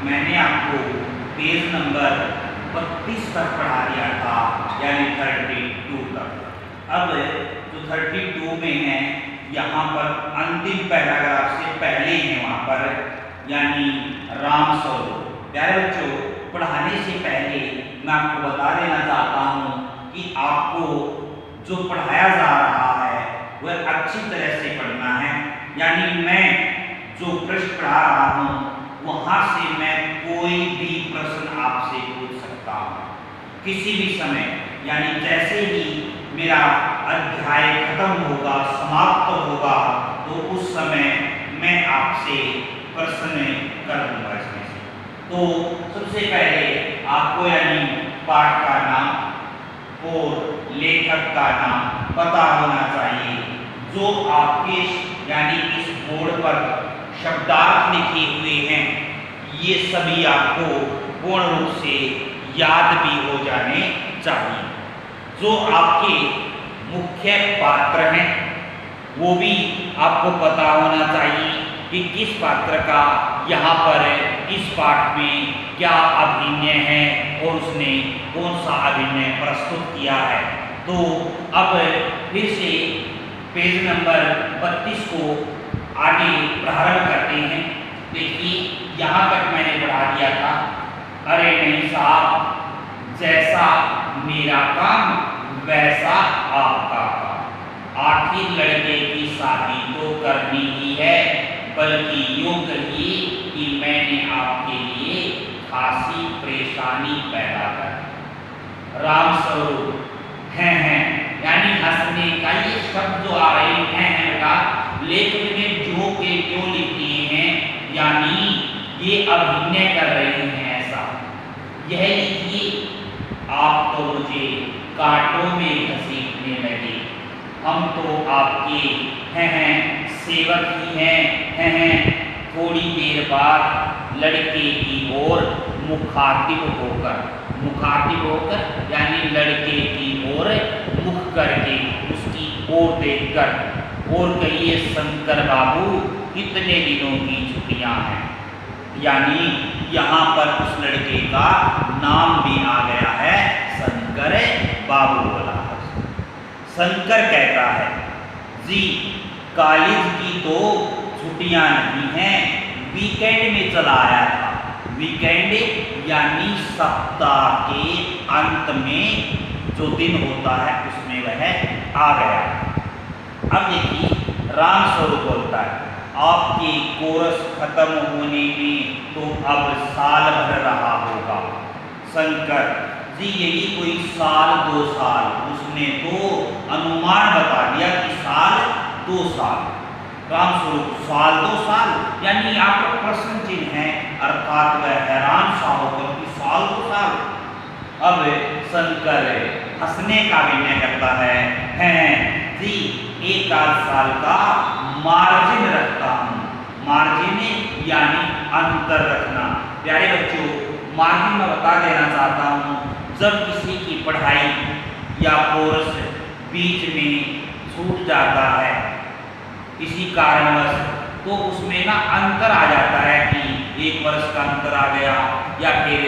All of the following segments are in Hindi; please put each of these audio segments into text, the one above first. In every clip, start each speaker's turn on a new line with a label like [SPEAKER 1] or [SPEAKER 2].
[SPEAKER 1] मैंने आपको पेज नंबर 32 तक पढ़ा दिया था, यानी 32 तक। अब जो 32 में है, यहाँ पर अंतिम पैराग्राफ से पहले है वहाँ पर, यानी राम स्वरूप। प्यारे बच्चों, पढ़ाने से पहले मैं आपको बता देना चाहता हूँ कि आपको जो पढ़ाया जा रहा है वह अच्छी तरह से पढ़ना है। यानी मैं जो प्रश्न पढ़ा रहा हूँ वहाँ से मैं कोई भी प्रश्न आपसे पूछ सकता हूँ किसी भी समय। यानी जैसे ही मेरा अध्याय खत्म होगा, समाप्त होगा, तो उस समय मैं आपसे प्रश्न कर दूंगा इसमें से। तो सबसे पहले आपको यानी पाठ का नाम और लेखक का नाम पता होना चाहिए। जो आपके यानी इस बोर्ड पर शब्दार्थ लिखे हुए हैं, ये सभी आपको पूर्ण रूप से याद भी हो जाने चाहिए। जो आपके मुख्य पात्र हैं वो भी आपको पता होना चाहिए कि किस पात्र का यहाँ पर इस पाठ में क्या अभिनय है और उसने कौन सा अभिनय प्रस्तुत किया है। तो अब फिर से पेज नंबर 32 को आगे प्रारंभ करते हैं। देखिए, यहाँ तक मैंने पढ़ा दिया था, अरे नहीं साहब, जैसा मेरा काम वैसा आपका काम। आखिर लड़के की शादी तो करनी ही है, बल्कि यूं कहिए कि मैंने आपके लिए खासी परेशानी पैदा कर। राम स्वरूप हैं यानी हंसने का ये शब्द जो आ रहे हैं का लेखक ने जो के क्यों लिख दिए हैं, यानी ये अभिनय कर रहे हैं ऐसा। यह लिखिए, आप तो मुझे कांटों में घसीटने लगे, हम तो आपके हैं सेवक ही हैं। थोड़ी देर बाद लड़के की ओर मुखातिब होकर यानी लड़के की ओर मुख करके उसकी ओर देखकर, और कहिए शंकर बाबू कितने दिनों की छुट्टियां हैं। यानी यहाँ पर उस लड़के का नाम भी आ गया है, शंकर बाबू बोला। शंकर कहता है, जी कॉलेज की तो छुट्टियां नहीं हैं, वीकेंड में चला आया था। वीकेंड यानी सप्ताह के अंत में जो दिन होता है उसमें वह आ गया। अब देखिए, राम स्वरूप बोलता है, आपके कोर्स खत्म होने में तो अब साल भर रहा होगा। शंकर जी, यही कोई साल 2 साल, उसने तो अनुमान बता दिया कि साल 2 साल। राम स्वरूप, साल 2 साल, यानी यहाँ पर प्रश्न चिन्ह है, अर्थात वह हैरान सा होकर कि साल 2 साल। अब शंकर हंसने का अभिनय करता है जी, 1 आध साल का मार्जिन रखता हूँ। मार्जिन यानी अंतर रखना। प्यारे बच्चों, मार्जिन में बता देना चाहता हूँ, जब किसी की पढ़ाई या कोर्स बीच में छूट जाता है किसी कारणवश, तो उसमें ना अंतर आ जाता है कि 1 वर्ष का अंतर आ गया या फिर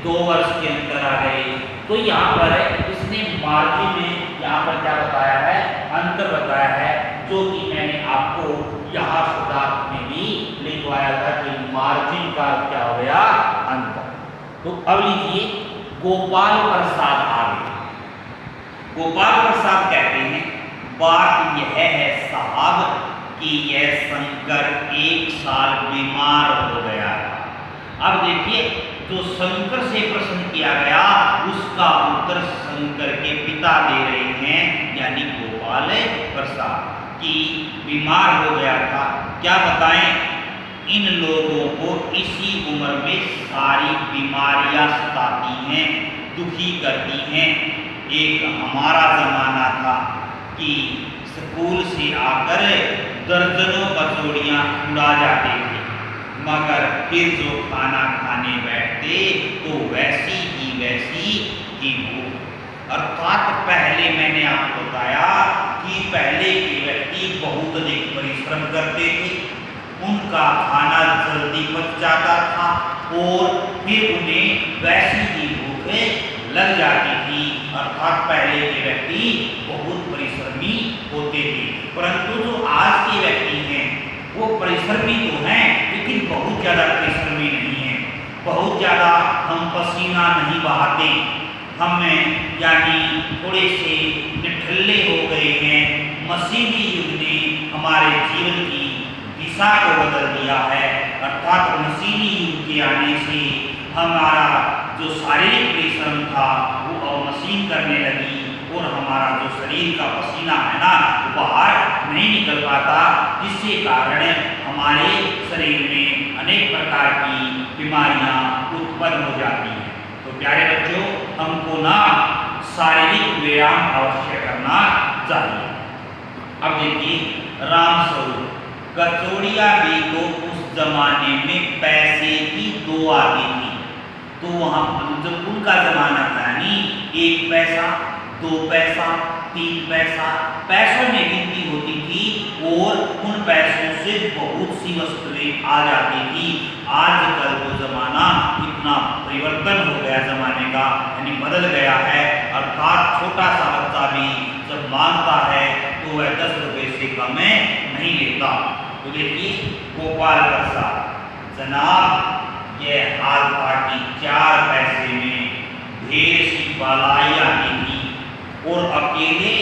[SPEAKER 1] 2 वर्ष के अंतर आ गए। तो यहाँ पर इसने मार्जिन में यहाँ पर क्या बताया है, अंतर बताया है, जो कि मैंने आपको यहाँ शब्दार्थ में भी लिखवाया था कि मार्जिन का क्या हो गया, अंतर। तो अब लिखिए, गोपाल प्रसाद आगे। गोपाल प्रसाद कहते हैं, बात यह है साहब कि यह शंकर 1 साल बीमार हो गया। अब देखिए, जो शंकर से प्रश्न किया गया उसका उत्तर शंकर के पिता दे रहे हैं, यानी गोपाल प्रसाद, कि बीमार हो गया था। क्या बताएं, इन लोगों को इसी उम्र में सारी बीमारियां सताती हैं, दुखी करती हैं। एक हमारा जमाना था कि स्कूल से आकर दर्जनों कचौड़ियाँ उड़ा जाते थे, मगर फिर जो खाना खाने बैठते तो वैसी ही भूख। अर्थात पहले मैंने आपको बताया कि पहले के व्यक्ति बहुत अधिक परिश्रम करते थे, उनका खाना जल्दी पच जाता था, और फिर उन्हें वैसी ही भूख लग जाती थी। अर्थात पहले के व्यक्ति बहुत परिश्रमी होते थे, परंतु जो आज के व्यक्ति हैं वो परिश्रमी तो हैं लेकिन बहुत ज़्यादा परिश्रमी नहीं है। बहुत ज़्यादा हम पसीना नहीं बहाते, हम यानी थोड़े से निठल्ले हो गए हैं। मशीनी युग ने हमारे जीवन की दिशा को बदल दिया है। अर्थात मशीनी युग के आने से हमारा जो शारीरिक परिश्रम था वो अब मशीन करने लगी और हमारा जो शरीर का पसीना है ना वो बाहर नहीं निकल पाता, जिसके कारण हमारे शरीर में अनेक प्रकार की बीमारियां उत्पन्न हो जाती हैं। तो प्यारे बच्चों, हमको ना शारीरिक व्यायाम अवश्य करना चाहिए। अब देखिए, रामस्वरूप कचौड़िया भी तो उस जमाने में पैसे की 2 आती थी। तो वहाँ जब उनका जमाना था यानी 1 पैसा, 2 पैसा, 3 पैसा, पैसों में गिनती होती थी और उन पैसों से बहुत सी वस्तुएं आ जाती थी। आजकल वो जमाना इतना परिवर्तन हो गया जमाने का, यानी बदल गया है। अर्थात छोटा सा बच्चा भी जब मांगता है तो वह 10 रुपये से कम नहीं लेता। तो देखिए, गोपाल प्रसाद जनाब ये हाल पार्टी 4 पैसे में ढेर सी बालाई आती थी और अकेले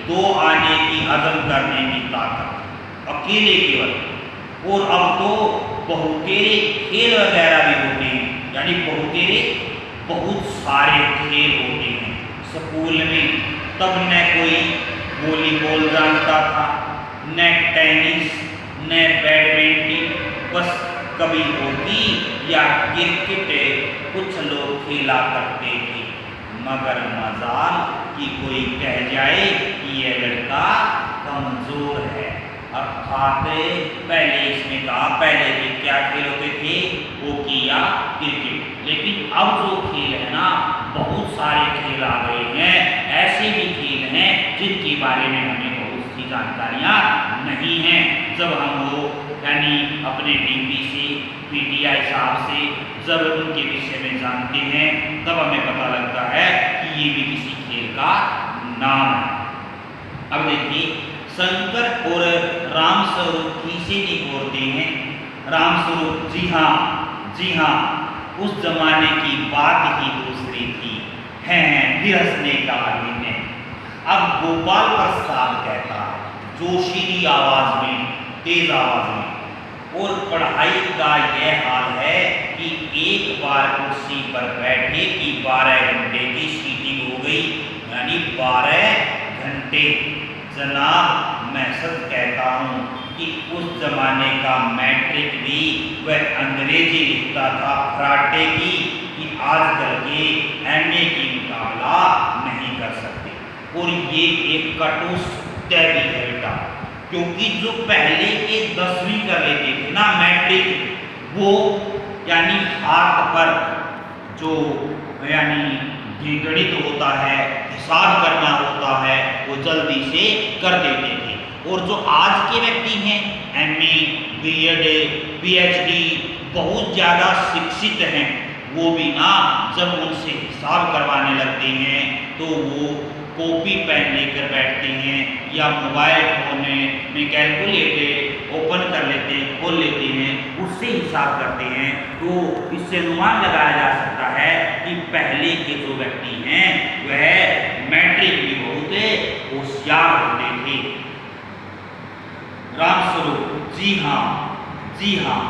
[SPEAKER 1] 2 आने की हजम करने की ताकत, अकेले केवल। और अब तो बहुतेरे खेल वगैरह भी होते हैं, यानी बहुतेरे बहुत सारे खेल होते हैं स्कूल में। तब न कोई वॉलीबॉल जानता था, न टेनिस, न बैडमिंटन, बस कभी हॉकी या क्रिकेट कुछ लोग खेला करते थे। मगर मजाल कि कोई कह जाए कि यह लड़का कमजोर है। अर्थात पहले इसने कहा पहले के क्या खेल होते थे, हॉकी या क्रिकेट, लेकिन अब जो खेल है ना बहुत सारे खेल आ गए हैं। ऐसे भी खेल हैं जिनके बारे में हमें बहुत सी जानकारियाँ नहीं हैं। जब हम वो यानी अपने डीपी से पीटीआई साहब से जब उनके विषय में जानते हैं तब हमें पता लगता है कि ये भी किसी खेल का नाम है। अब देखिए, शंकर और रामस्वरूप किसे निकोरते हैं। रामस्वरूप जी हाँ, उस जमाने की बात ही दूसरी थी, हैं विरसने का दिन है। अब गोपाल प्रसाद कहता जोशीली आवाज में, तेज आवाज में, और पढ़ाई का यह हाल है कि एक बार कुर्सी पर बैठे कि 12 घंटे की सीटिंग हो गई, यानी 12 घंटे। जनाब मैं सच कहता हूँ कि उस जमाने का मैट्रिक भी वह अंग्रेजी लिखता था फराटे की, कि आजकल के एमए की मुकाबला नहीं कर सकते। और ये एक कटु सत्य भी है बेटा, क्योंकि जो पहले के 10वीं कर लेते थे ना मैट्रिक, वो यानी हाथ पर जो यानी गणित होता है, हिसाब करना होता है, वो जल्दी से कर देते थे। और जो आज के व्यक्ति हैं एमए, बीएड, पीएचडी बहुत ज़्यादा शिक्षित हैं, वो भी ना जब उनसे हिसाब करवाने लगते हैं तो वो कॉपी पेन लेकर बैठते हैं या मोबाइल फोन में कैलकुलेटर ओपन कर लेते हैं, खोल लेते हैं, उससे हिसाब करते हैं। तो इससे अनुमान लगाया जा सकता है कि पहले के जो व्यक्ति हैं वह मैट्रिक में बहुत होशियार होते थे। रामस्वरूप जी हाँ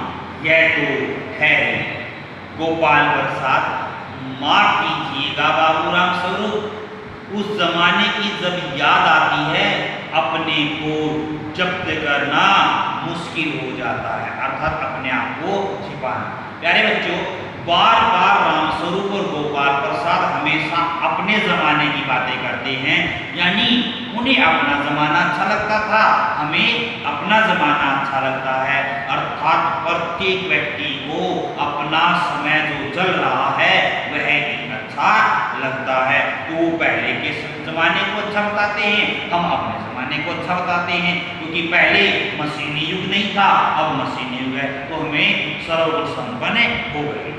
[SPEAKER 1] यह तो है। गोपाल प्रसाद माफ कीजिएगा बाबू रामस्वरूप, उस जमाने की जब याद आती है अपने को जब्त करना मुश्किल हो जाता है, अर्थात अपने आप को छिपाना। प्यारे बच्चों, बार बार रामस्वरूप और गोपाल प्रसाद हमेशा अपने ज़माने की बातें करते हैं, यानी उन्हें अपना ज़माना अच्छा लगता था, हमें अपना ज़माना अच्छा लगता है। अर्थात प्रत्येक व्यक्ति को अपना समय जो चल रहा है वह अच्छा लगता है। तो वो पहले के ज़माने को अच्छा बताते हैं, हम अपने ज़माने जानने को अच्छा बताते हैं, क्योंकि पहले मशीनी युग नहीं था, अब मशीनी युग है, तो हमें सरल गुण संपन्न हो गए।